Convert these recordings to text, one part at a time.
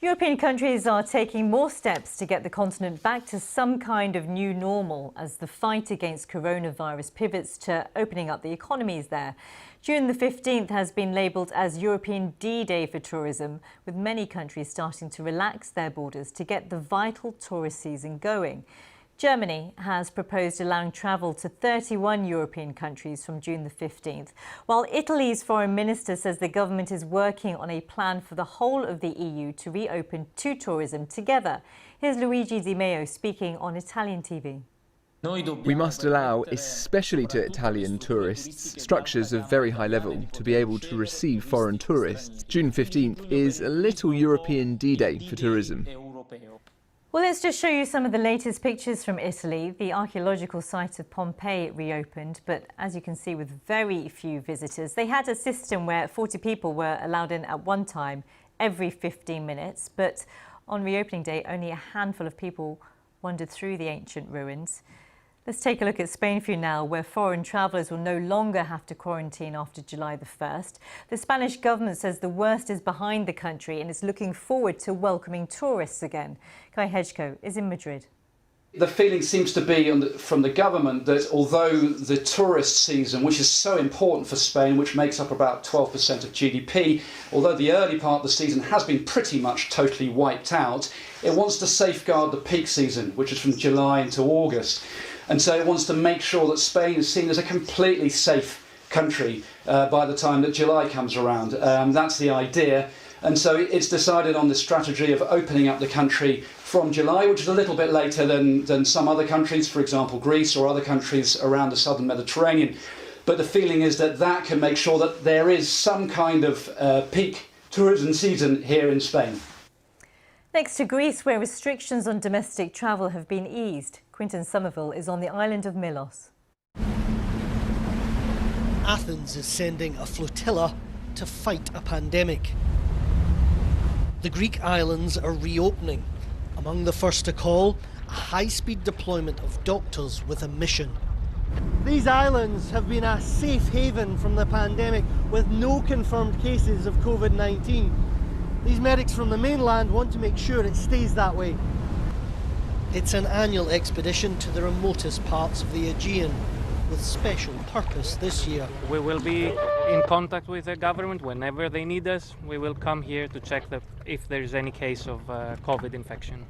European countries are taking more steps to get the continent back to some kind of new normal as the fight against coronavirus pivots to opening up the economies there. June the 15th has been labelled as European D-Day for tourism, with many countries starting to relax their borders to get the vital tourist season going. Germany has proposed allowing travel to 31 European countries from June the 15th, while Italy's foreign minister says the government is working on a plan for the whole of the EU to reopen to tourism together. Here's Luigi Di Maio speaking on Italian TV. We must allow, especially to Italian tourists, structures of very high level to be able to receive foreign tourists. June 15th is a little European D-Day for tourism. Well, let's just show you some of the latest pictures from Italy. The archaeological site of Pompeii reopened, but as you can see, with very few visitors. They had a system where 40 people were allowed in at one time every 15 minutes, but on reopening day, only a handful of people wandered through the ancient ruins. Let's take a look at Spain for you now, where foreign travellers will no longer have to quarantine after July the 1st. The Spanish government says the worst is behind the country and is looking forward to welcoming tourists again. Kai Hedgeko is in Madrid. The feeling seems to be from the government that although the tourist season, which is so important for Spain, which makes up about 12% of GDP, although the early part of the season has been pretty much totally wiped out, it wants to safeguard the peak season, which is from July into August. And so it wants to make sure that Spain is seen as a completely safe country by the time that July comes around. That's the idea. And so it's decided on the strategy of opening up the country from July, which is a little bit later than some other countries, for example, Greece or other countries around the southern Mediterranean. But the feeling is that that can make sure that there is some kind of peak tourism season here in Spain. Next to Greece, where restrictions on domestic travel have been eased. Quinton Somerville is on the island of Milos. Athens is sending a flotilla to fight a pandemic. The Greek islands are reopening. Among the first to call, a high-speed deployment of doctors with a mission. These islands have been a safe haven from the pandemic with no confirmed cases of COVID-19. These medics from the mainland want to make sure it stays that way. It's an annual expedition to the remotest parts of the Aegean, with special purpose this year. We will be in contact with the government whenever they need us. We will come here to check if there is any case of COVID infection.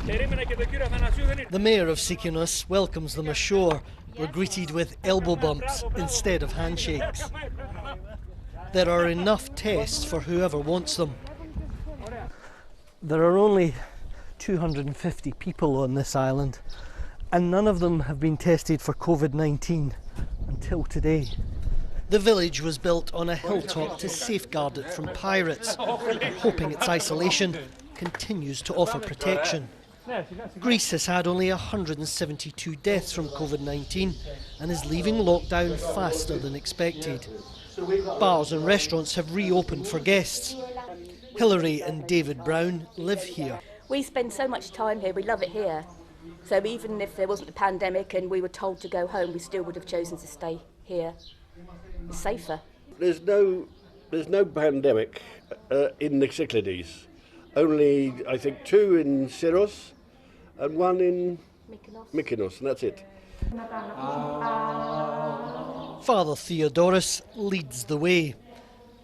The mayor of Mykonos welcomes them ashore. We're greeted with elbow bumps instead of handshakes. There are enough tests for whoever wants them. There are only 250 people on this island, and none of them have been tested for COVID-19 until today. The village was built on a hilltop to safeguard it from pirates, hoping its isolation continues to offer protection. Greece has had only 172 deaths from COVID-19 and is leaving lockdown faster than expected. Bars and restaurants have reopened for guests. Hilary and David Brown live here. We spend so much time here, we love it here. So even if there wasn't a pandemic and we were told to go home, we still would have chosen to stay here. It's safer. There's no pandemic in the Cyclades. Only, I think, 2 in Syros and 1 in Mykonos, and that's it. Father Theodoros leads the way.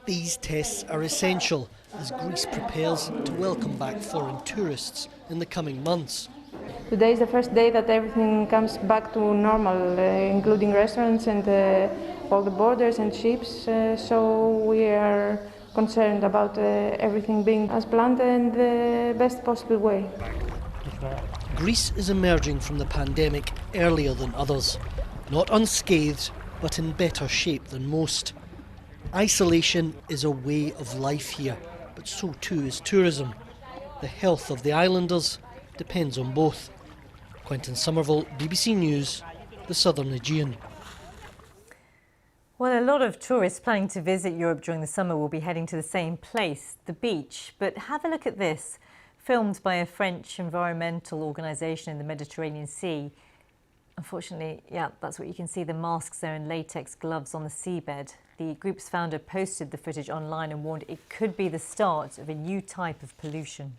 These tests are essential as Greece prepares to welcome back foreign tourists in the coming months. Today is the first day that everything comes back to normal, including restaurants and all the borders and ships, so we are concerned about everything being as planned and the best possible way. Greece is emerging from the pandemic earlier than others, not unscathed, but in better shape than most. Isolation is a way of life here, but so too is tourism. The health of the islanders depends on both. Quinton Somerville, BBC News, the Southern Aegean. Well, a lot of tourists planning to visit Europe during the summer will be heading to the same place, the beach. But have a look at this, filmed by a French environmental organisation in the Mediterranean Sea. Unfortunately, yeah, that's what you can see, the masks there and latex gloves on the seabed. The group's founder posted the footage online and warned it could be the start of a new type of pollution.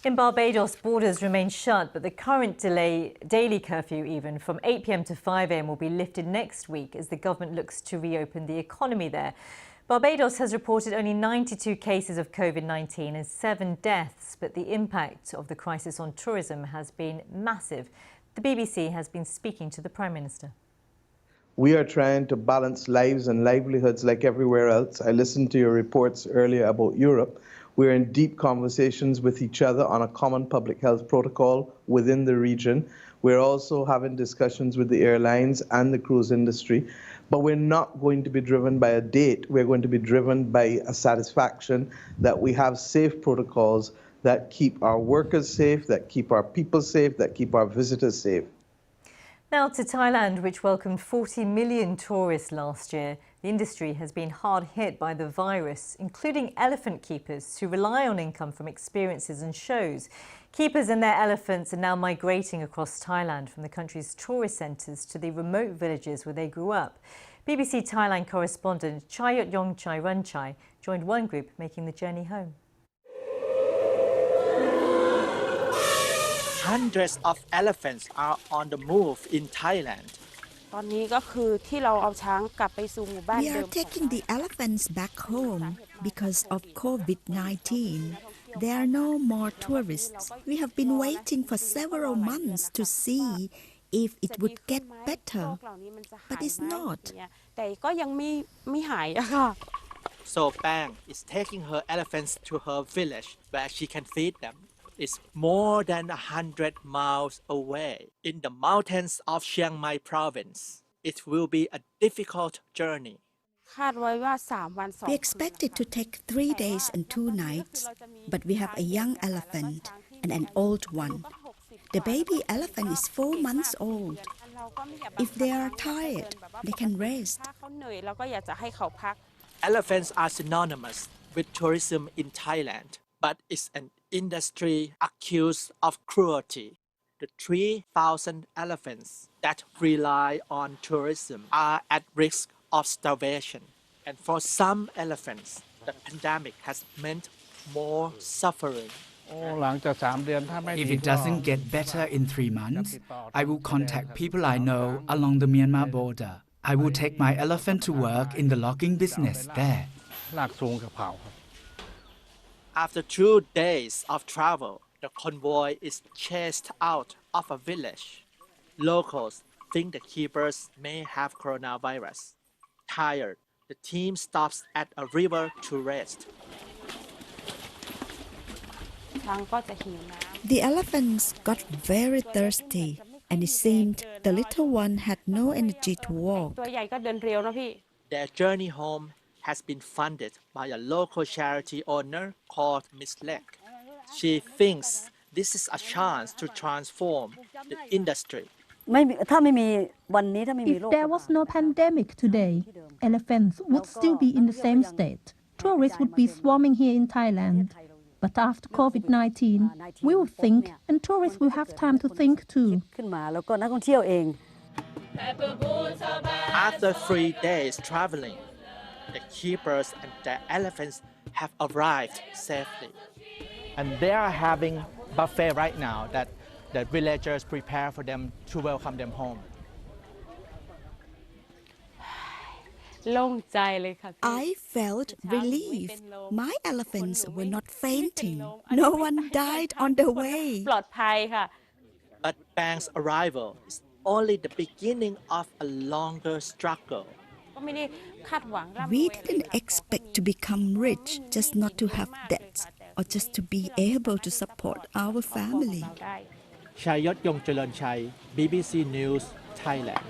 In Barbados, borders remain shut, but the current daily curfew even from 8 p.m. to 5 a.m. will be lifted next week as the government looks to reopen the economy there. Barbados has reported only 92 cases of COVID-19 and 7 deaths, but the impact of the crisis on tourism has been massive. The BBC has been speaking to the Prime Minister. We are trying to balance lives and livelihoods like everywhere else. I listened to your reports earlier about Europe. We're in deep conversations with each other on a common public health protocol within the region. We're also having discussions with the airlines and the cruise industry. But we're not going to be driven by a date. We're going to be driven by a satisfaction that we have safe protocols that keep our workers safe, that keep our people safe, that keep our visitors safe. Now to Thailand, which welcomed 40 million tourists last year. The industry has been hard hit by the virus, including elephant keepers who rely on income from experiences and shows. Keepers and their elephants are now migrating across Thailand from the country's tourist centres to the remote villages where they grew up. BBC Thailand correspondent Chayot Yongchai Ranchai joined one group making the journey home. Hundreds of elephants are on the move in Thailand. We are taking the elephants back home because of COVID-19. There are no more tourists. We have been waiting for several months to see if it would get better, but it's not. So Bang is taking her elephants to her village where she can feed them. It's more than 100 miles away in the mountains of Chiang Mai province. It will be a difficult journey. We expected to take 3 days and 2 nights, but we have a young elephant and an old one. The baby elephant is 4 months old. If they are tired, they can rest. Elephants are synonymous with tourism in Thailand, but it's an industry accused of cruelty. The 3,000 elephants that rely on tourism are at risk of starvation. And for some elephants, the pandemic has meant more suffering. If it doesn't get better in 3 months, I will contact people I know along the Myanmar border. I will take my elephant to work in the logging business there. After 2 days of travel, the convoy is chased out of a village. Locals think the keepers may have coronavirus. Tired, the team stops at a river to rest. The elephants got very thirsty, and it seemed the little one had no energy to walk. Their journey home has been funded by a local charity owner called Miss Lek. She thinks this is a chance to transform the industry. If there was no pandemic today, elephants would still be in the same state. Tourists would be swarming here in Thailand. But after COVID-19, we will think, and tourists will have time to think too. After 3 days traveling, the keepers and their elephants have arrived safely. And they are having buffet right now that the villagers prepare for them to welcome them home. I felt relieved. My elephants were not fainting. No one died on the way. But Bang's arrival is only the beginning of a longer struggle. We didn't expect to become rich, just not to have debts, or just to be able to support our family. Chayot Yongchai, BBC News, Thailand.